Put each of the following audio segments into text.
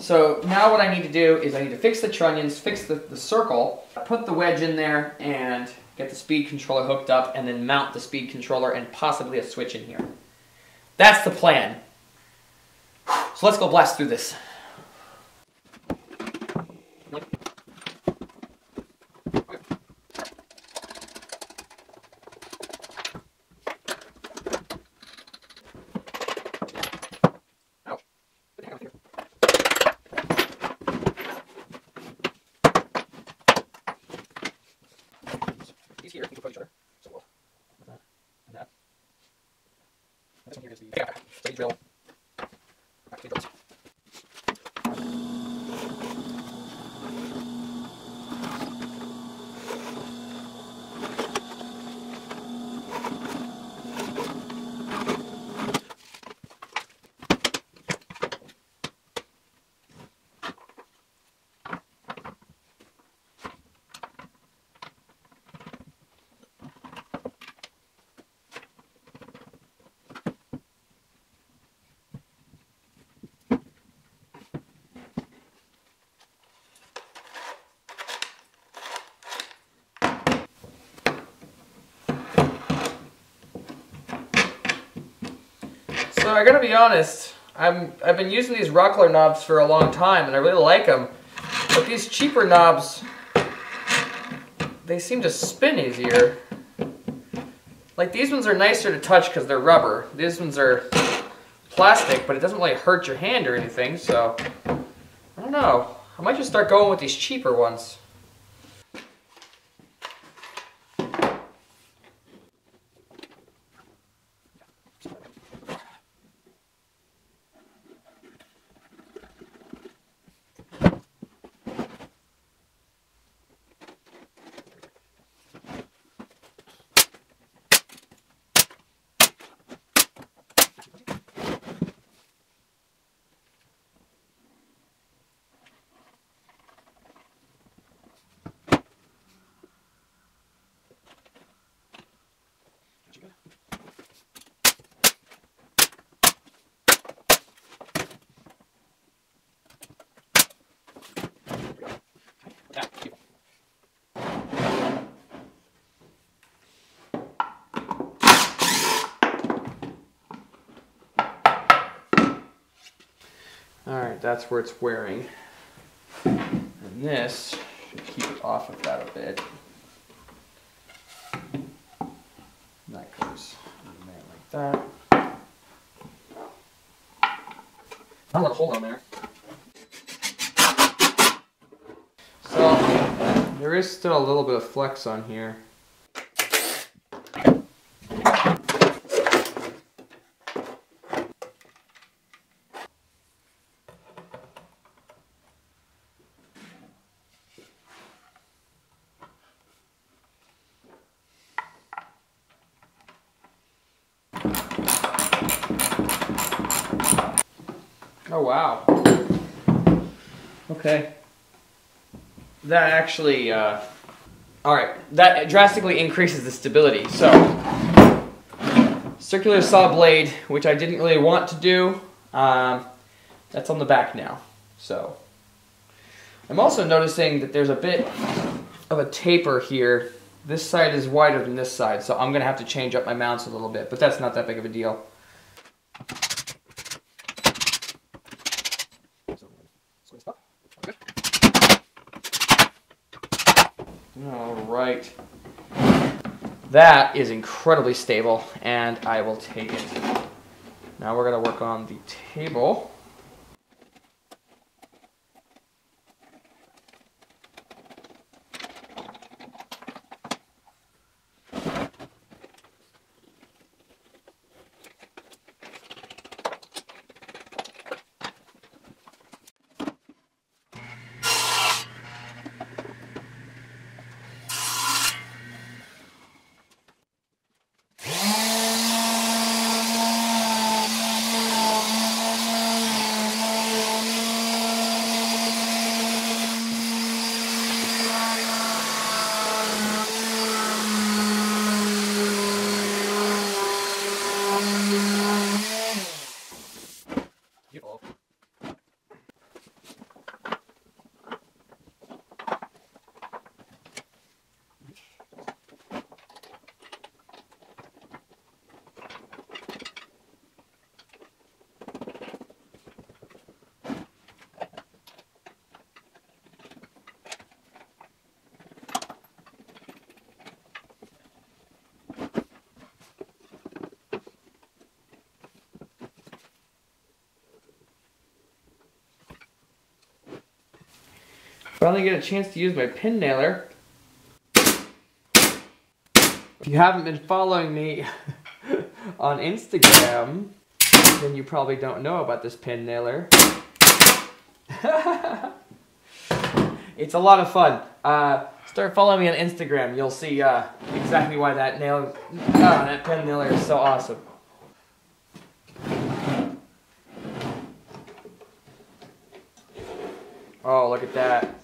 So now what I need to do is I need to fix the trunnions, fix the circle, put the wedge in there, and get the speed controller hooked up, and then mount the speed controller and possibly a switch in here. That's the plan. So let's go blast through this. These here equal each other, so we'll put that and that. This one here is the blade drill. Blade drills. So I gotta be honest, I've been using these rockler knobs for a long time and I really like them, but these cheaper knobs, they seem to spin easier. Like these ones are nicer to touch because they're rubber. These ones are plastic, but it doesn't really hurt your hand or anything, so I don't know. I might just start going with these cheaper ones. Alright, that's where it's wearing. And this should keep it off of that a bit. And that goes in there like that. I don't want to hold on there. So, there is still a little bit of flex on here. Oh wow. Okay. That actually, alright, that drastically increases the stability. So, circular saw blade, which I didn't really want to do, that's on the back now. So, I'm also noticing that there's a bit of a taper here. This side is wider than this side, so I'm going to have to change up my mounts a little bit, but that's not that big of a deal. Alright. That is incredibly stable, and I will take it. Now we're going to work on the table. Finally get a chance to use my pin nailer. If you haven't been following me on Instagram, then you probably don't know about this pin nailer. It's a lot of fun. Start following me on Instagram. You'll see exactly why that pin nailer is so awesome. Oh, look at that.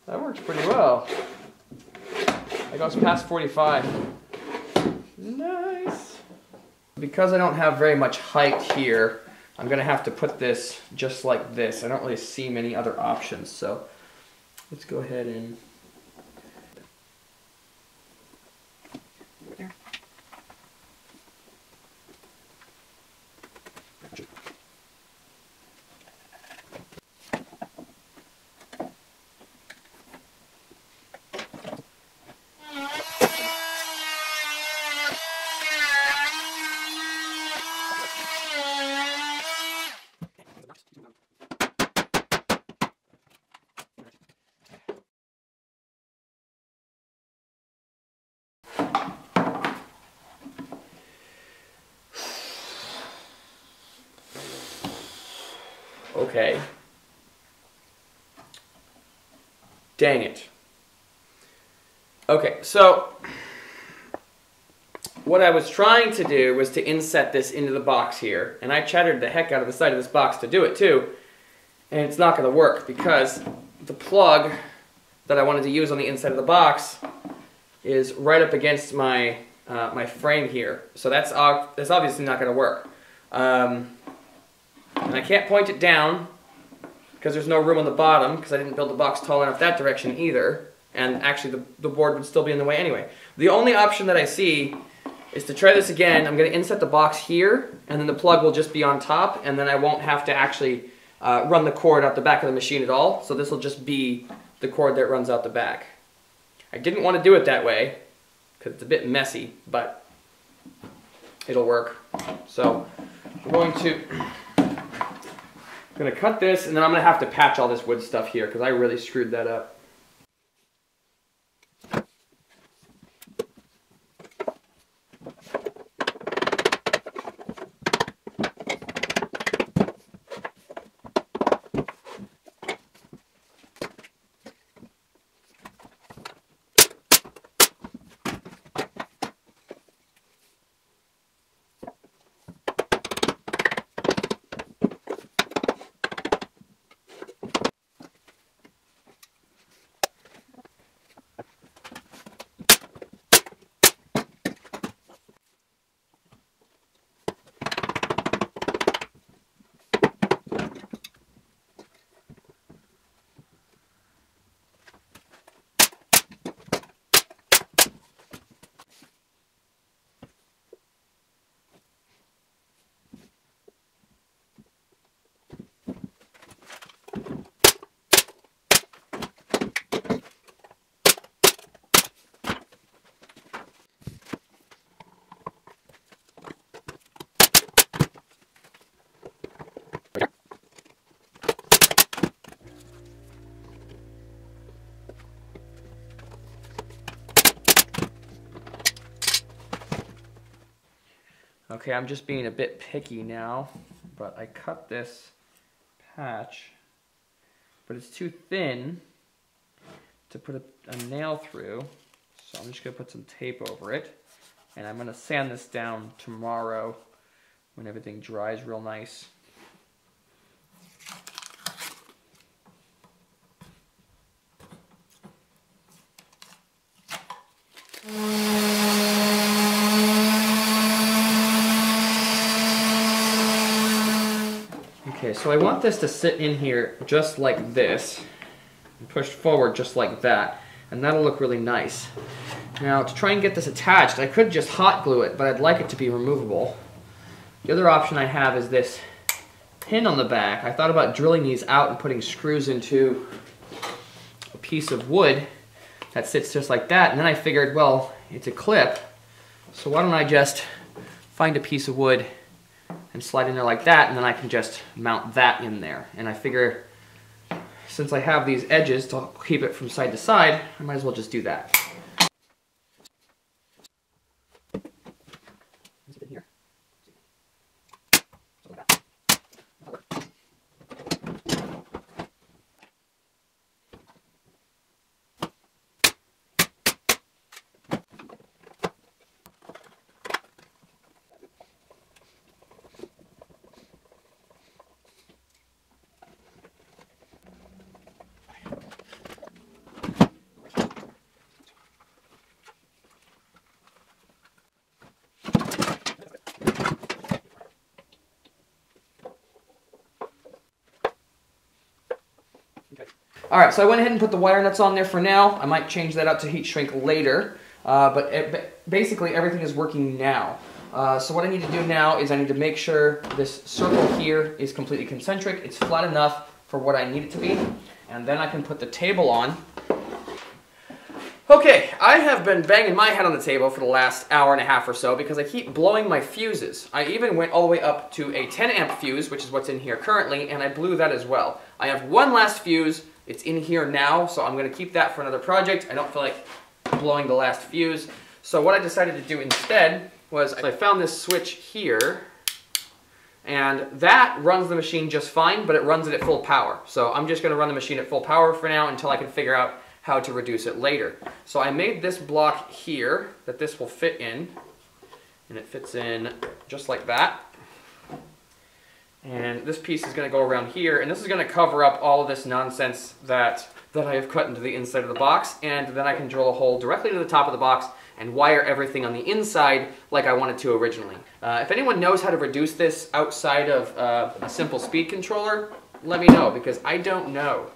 That works pretty well. That goes past 45. Nice. Because I don't have very much height here, I'm going to have to put this just like this. I don't really see many other options, so let's go ahead and... There. Okay. Dang it. Okay, so what I was trying to do was to inset this into the box here, and I chattered the heck out of the side of this box to do it too, and it's not going to work because the plug that I wanted to use on the inside of the box is right up against my my frame here, so that's obviously not going to work. And I can't point it down because there's no room on the bottom because I didn't build the box tall enough that direction either. And actually the board would still be in the way anyway. The only option that I see is to try this again. I'm going to inset the box here and then the plug will just be on top and then I won't have to actually run the cord out the back of the machine at all. So this will just be the cord that runs out the back. I didn't want to do it that way because it's a bit messy, but it'll work. So we're going to cut this, and then I'm going to have to patch all this wood stuff here because I really screwed that up. Okay, I'm just being a bit picky now, but I cut this patch, but it's too thin to put a nail through, so I'm just going to put some tape over it, and I'm going to sand this down tomorrow when everything dries real nice. Okay, so I want this to sit in here just like this, and pushed forward just like that, and that'll look really nice. Now, to try and get this attached, I could just hot glue it, but I'd like it to be removable. The other option I have is this pin on the back. I thought about drilling these out and putting screws into a piece of wood that sits just like that, and then I figured, well, it's a clip, so why don't I just find a piece of wood and slide in there like that, and then I can just mount that in there. And I figure, since I have these edges to keep it from side to side, I might as well just do that. Alright, so I went ahead and put the wire nuts on there for now. I might change that out to heat shrink later, basically everything is working now. So what I need to do now is I need to make sure this circle here is completely concentric. It's flat enough for what I need it to be, and then I can put the table on. Okay, I have been banging my head on the table for the last hour and a half or so because I keep blowing my fuses. I even went all the way up to a 10 amp fuse, which is what's in here currently, and I blew that as well. I have one last fuse. It's in here now, so I'm going to keep that for another project. I don't feel like blowing the last fuse. So what I decided to do instead was I found this switch here, and that runs the machine just fine, but it runs it at full power. So I'm just going to run the machine at full power for now until I can figure out how to reduce it later. So I made this block here that this will fit in, and it fits in just like that. And this piece is going to go around here, and this is going to cover up all of this nonsense that I have cut into the inside of the box, and then I can drill a hole directly to the top of the box and wire everything on the inside like I wanted to originally. If anyone knows how to reduce this outside of a simple speed controller, let me know, because I don't know.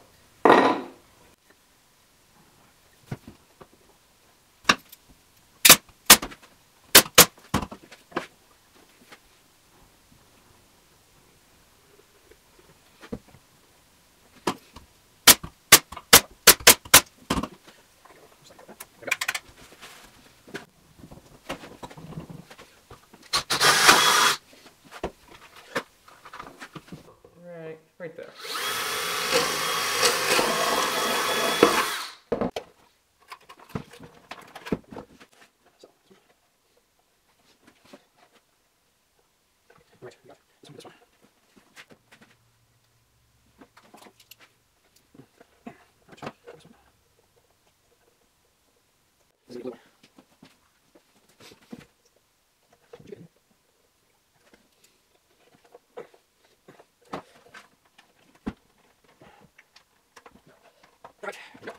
Right there. Right, we got this one. This is the blue one. Right, go.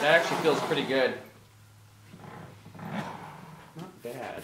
That actually feels pretty good. Not bad.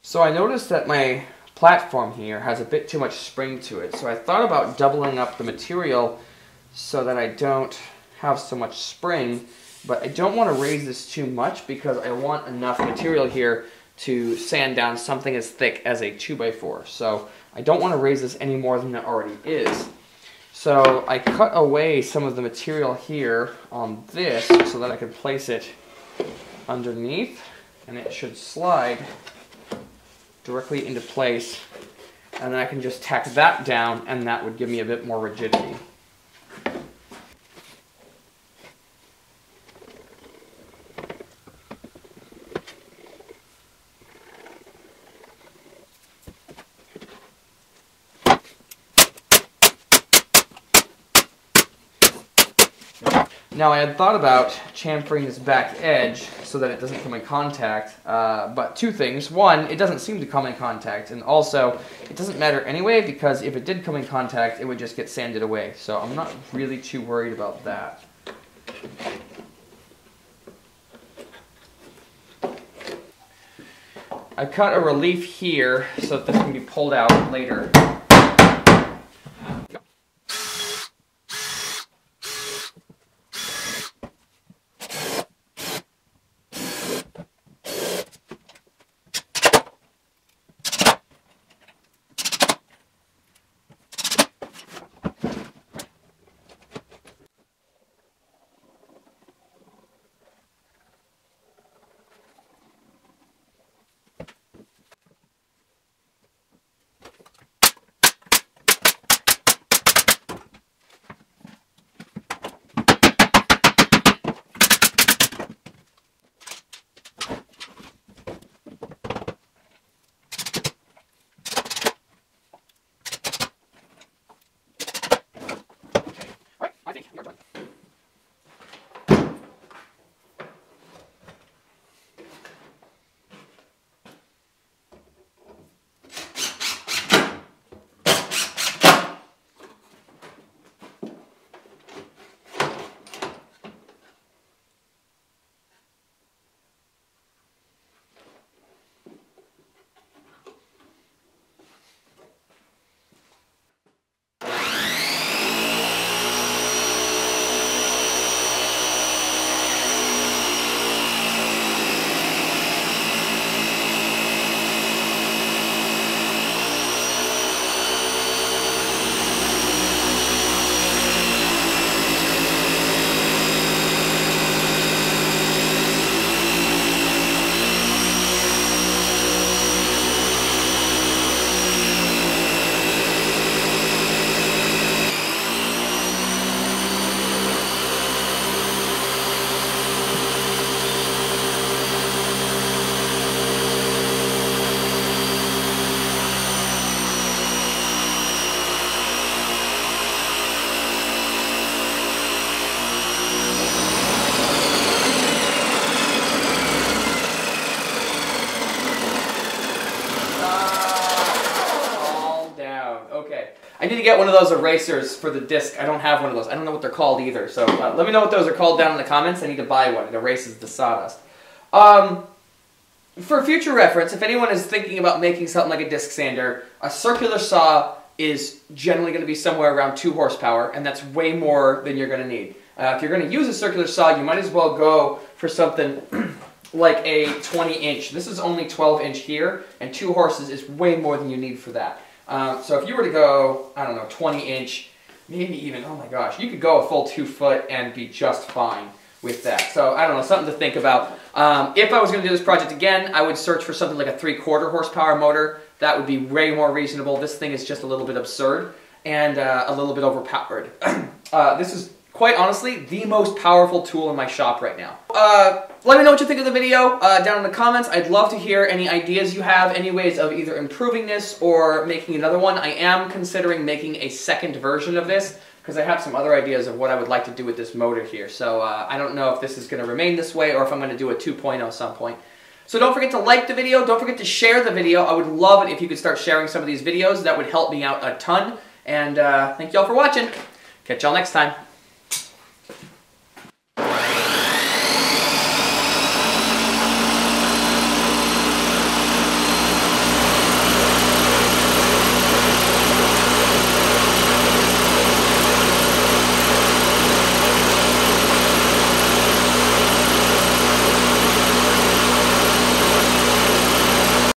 So I noticed that my platform here has a bit too much spring to it, so I thought about doubling up the material so that I don't have so much spring, but I don't want to raise this too much because I want enough material here to sand down something as thick as a 2x4. So I don't want to raise this any more than it already is. So I cut away some of the material here on this so that I can place it underneath, and it should slide directly into place, and then I can just tack that down, and that would give me a bit more rigidity. Now I had thought about chamfering this back edge so that it doesn't come in contact, but two things. One, it doesn't seem to come in contact, and also it doesn't matter anyway because if it did come in contact it would just get sanded away, so I'm not really too worried about that. I cut a relief here so that this can be pulled out later. I need to get one of those erasers for the disc. I don't have one of those. I don't know what they're called either. So let me know what those are called down in the comments. I need to buy one. It erases the sawdust. For future reference, if anyone is thinking about making something like a disc sander, a circular saw is generally going to be somewhere around 2 horsepower, and that's way more than you're going to need. If you're going to use a circular saw, you might as well go for something like a 20-inch. This is only 12-inch here, and 2 horses is way more than you need for that. So if you were to go, I don't know, 20-inch, maybe even, oh my gosh, you could go a full 2 foot and be just fine with that. So I don't know, something to think about. If I was going to do this project again, I would search for something like a 3/4 horsepower motor. That would be way more reasonable. This thing is just a little bit absurd and a little bit overpowered. This is, quite honestly, the most powerful tool in my shop right now. Let me know what you think of the video down in the comments. I'd love to hear any ideas you have, any ways of either improving this or making another one. I am considering making a second version of this because I have some other ideas of what I would like to do with this motor here. So I don't know if this is going to remain this way or if I'm going to do a 2.0 some point. So don't forget to like the video. Don't forget to share the video. I would love it if you could start sharing some of these videos. That would help me out a ton. And thank y'all for watching. Catch y'all next time.